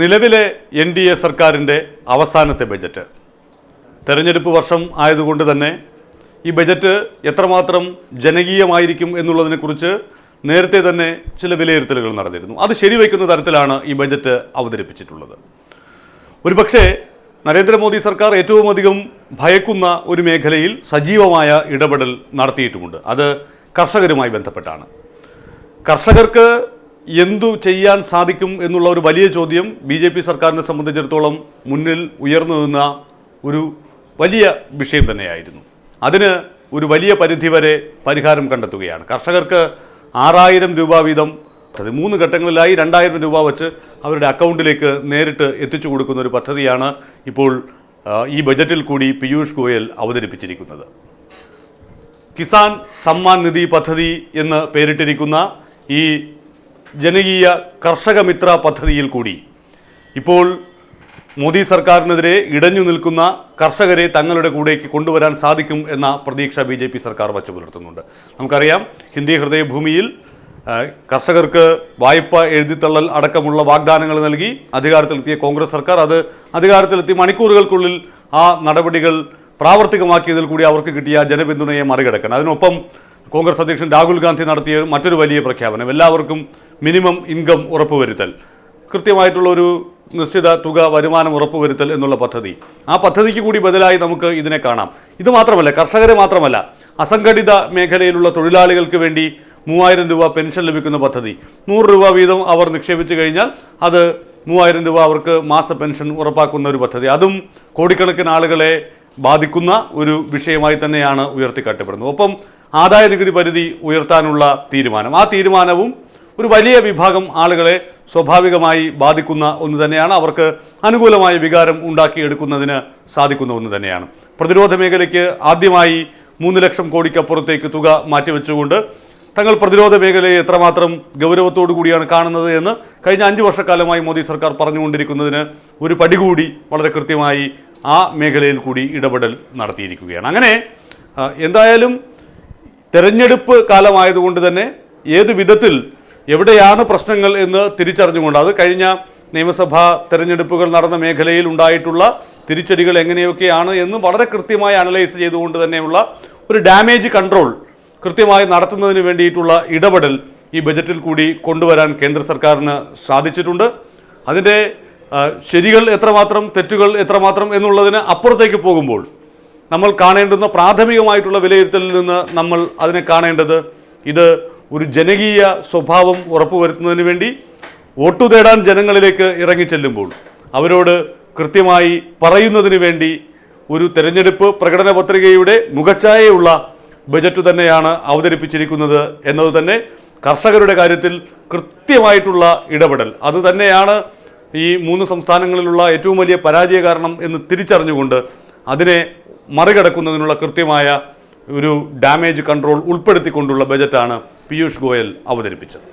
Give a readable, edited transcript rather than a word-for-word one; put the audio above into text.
നിലവിലെ NDA സർക്കാരിൻ്റെ അവസാനത്തെ ബജറ്റ് തെരഞ്ഞെടുപ്പ് വർഷം ആയതുകൊണ്ട് തന്നെ ഈ ബജറ്റ് എത്രമാത്രം ജനകീയമായിരിക്കും എന്നുള്ളതിനെക്കുറിച്ച് നേരത്തെ തന്നെ ചില വിലയിരുത്തലുകൾ നടന്നിരുന്നു. അത് ശരിവയ്ക്കുന്ന തരത്തിലാണ് ഈ ബജറ്റ് അവതരിപ്പിച്ചിട്ടുള്ളത്. ഒരുപക്ഷെ നരേന്ദ്രമോദി സർക്കാർ ഏറ്റവും അധികം ഭയക്കുന്ന ഒരു മേഖലയിൽ സജീവമായ ഇടപെടൽ നടത്തിയിട്ടുമുണ്ട്. അത് കർഷകരുമായി ബന്ധപ്പെട്ടാണ്. കർഷകർക്ക് എന്തു ചെയ്യാൻ സാധിക്കും എന്നുള്ള ഒരു വലിയ ചോദ്യം BJP സർക്കാരിനെ സംബന്ധിച്ചിടത്തോളം മുന്നിൽ ഉയർന്നു നിന്ന ഒരു വലിയ വിഷയം തന്നെയായിരുന്നു. അതിന് ഒരു വലിയ പരിധിവരെ പരിഹാരം കണ്ടെത്തുകയാണ്. കർഷകർക്ക് 6000 രൂപ വീതം 3 ഘട്ടങ്ങളിലായി 2000 രൂപ വച്ച് അവരുടെ അക്കൗണ്ടിലേക്ക് നേരിട്ട് എത്തിച്ചു കൊടുക്കുന്ന ഒരു പദ്ധതിയാണ് ഇപ്പോൾ ഈ ബജറ്റിൽ കൂടി പീയൂഷ് ഗോയൽ അവതരിപ്പിച്ചിരിക്കുന്നത്. കിസാൻ സമ്മാൻ നിധി പദ്ധതി എന്ന് പേരിട്ടിരിക്കുന്ന ഈ ജനകീയ കർഷക മിത്ര പദ്ധതിയിൽ കൂടി ഇപ്പോൾ മോദി സർക്കാരിനെതിരെ ഇടഞ്ഞു നിൽക്കുന്ന കർഷകരെ തങ്ങളുടെ കൂടേക്ക് കൊണ്ടുവരാൻ സാധിക്കും എന്ന പ്രതീക്ഷ BJP സർക്കാർ വച്ചു പുലർത്തുന്നുണ്ട്. നമുക്കറിയാം, ഹിന്ദി ഹൃദയഭൂമിയിൽ കർഷകർക്ക് വായ്പ എഴുതിത്തള്ളൽ അടക്കമുള്ള വാഗ്ദാനങ്ങൾ നൽകി അധികാരത്തിലെത്തിയ കോൺഗ്രസ് സർക്കാർ അത് അധികാരത്തിലെത്തി മണിക്കൂറുകൾക്കുള്ളിൽ ആ നടപടികൾ പ്രാവർത്തികമാക്കിയതിൽ കൂടി അവർക്ക് കിട്ടിയ ജനപിന്തുണയെ മറികടക്കാൻ അതിനൊപ്പം കോൺഗ്രസ് അധ്യക്ഷൻ രാഹുൽ ഗാന്ധി നടത്തിയ മറ്റൊരു വലിയ പ്രഖ്യാപനം എല്ലാവർക്കും മിനിമം ഇൻകം ഉറപ്പുവരുത്തൽ, കൃത്യമായിട്ടുള്ളൊരു നിശ്ചിത തുക വരുമാനം ഉറപ്പുവരുത്തൽ എന്നുള്ള പദ്ധതി. ആ പദ്ധതിക്ക് കൂടി ബദലായി നമുക്ക് ഇതിനെ കാണാം. ഇത് മാത്രമല്ല, കർഷകരെ മാത്രമല്ല, അസംഘടിത മേഖലയിലുള്ള തൊഴിലാളികൾക്ക് വേണ്ടി 3000 രൂപ പെൻഷൻ ലഭിക്കുന്ന പദ്ധതി. 100 രൂപ വീതം അവർ നിക്ഷേപിച്ചു കഴിഞ്ഞാൽ അത് 3000 രൂപ അവർക്ക് മാസ പെൻഷൻ ഉറപ്പാക്കുന്ന ഒരു പദ്ധതി. അതും കോടിക്കണക്കിന് ആളുകളെ ബാധിക്കുന്ന ഒരു വിഷയമായി തന്നെയാണ് ഉയർത്തിക്കാട്ടപ്പെടുന്നത്. ഒപ്പം ആദായ നികുതി പരിധി ഉയർത്താനുള്ള തീരുമാനം, ആ തീരുമാനവും ഒരു വലിയ വിഭാഗം ആളുകളെ സ്വാഭാവികമായി ബാധിക്കുന്ന ഒന്ന് തന്നെയാണ്. അവർക്ക് അനുകൂലമായ വികാരം ഉണ്ടാക്കിയെടുക്കുന്നതിന് സാധിക്കുന്ന ഒന്ന് തന്നെയാണ്. പ്രതിരോധ മേഖലയ്ക്ക് ആദ്യമായി 3 ലക്ഷം കോടിക്കപ്പുറത്തേക്ക് തുക മാറ്റിവെച്ചുകൊണ്ട് തങ്ങൾ പ്രതിരോധ മേഖലയെ എത്രമാത്രം ഗൗരവത്തോടു കൂടിയാണ് കാണുന്നത് എന്ന് കഴിഞ്ഞ 5 വർഷക്കാലമായി മോദി സർക്കാർ പറഞ്ഞുകൊണ്ടിരിക്കുന്നതിന് ഒരു പടി കൂടി വളരെ കൃത്യമായി ആ മേഖലയിൽ കൂടി ഇടപെടൽ നടത്തിയിരിക്കുകയാണ്. അങ്ങനെ എന്തായാലും തെരഞ്ഞെടുപ്പ് കാലമായതുകൊണ്ട് തന്നെ ഏത് വിധത്തിൽ എവിടെയാണ് പ്രശ്നങ്ങൾ എന്ന് തിരിച്ചറിഞ്ഞുകൊണ്ട് അത് കഴിഞ്ഞ നിയമസഭാ തെരഞ്ഞെടുപ്പുകൾ നടന്ന മേഖലയിൽ ഉണ്ടായിട്ടുള്ള തിരിച്ചടികൾ എങ്ങനെയൊക്കെയാണ് എന്ന് വളരെ കൃത്യമായി അനലൈസ് ചെയ്തുകൊണ്ട് തന്നെയുള്ള ഒരു ഡാമേജ് കൺട്രോൾ കൃത്യമായി നടത്തുന്നതിന് വേണ്ടിയിട്ടുള്ള ഇടപെടൽ ഈ ബജറ്റിൽ കൂടി കൊണ്ടുവരാൻ കേന്ദ്ര സർക്കാരിന് സാധിച്ചിട്ടുണ്ട്. അതിൻ്റെ ശരികൾ എത്രമാത്രം തെറ്റുകൾ എത്രമാത്രം എന്നുള്ളതിന് അപ്പുറത്തേക്ക് പോകുമ്പോൾ നമ്മൾ കാണേണ്ടുന്ന പ്രാഥമികമായിട്ടുള്ള വിലയിരുത്തലിൽ നിന്ന് നമ്മൾ അതിനെ കാണേണ്ടത് ഇത് ഒരു ജനകീയ സ്വഭാവം ഉറപ്പുവരുത്തുന്നതിന് വേണ്ടി വോട്ടു തേടാൻ ജനങ്ങളിലേക്ക് ഇറങ്ങിച്ചെല്ലുമ്പോൾ അവരോട് കൃത്യമായി പറയുന്നതിന് വേണ്ടി ഒരു തെരഞ്ഞെടുപ്പ് പ്രകടന പത്രികയുടെ മുഖച്ഛായയുള്ള ബജറ്റ് തന്നെയാണ് അവതരിപ്പിച്ചിരിക്കുന്നത് എന്നത് തന്നെ കർഷകരുടെ കാര്യത്തിൽ കൃത്യമായിട്ടുള്ള ഇടപെടൽ അത് തന്നെയാണ് ഈ 3 സംസ്ഥാനങ്ങളിലുള്ള ഏറ്റവും വലിയ പരാജയ കാരണം എന്ന് തിരിച്ചറിഞ്ഞുകൊണ്ട് അതിനെ മറികടക്കുന്നതിനുള്ള കൃത്യമായ ഒരു ഡാമേജ് കൺട്രോൾ ഉൾപ്പെടുത്തിക്കൊണ്ടുള്ള ബജറ്റാണ് പീയൂഷ് ഗോയൽ അവതരിപ്പിച്ചത്.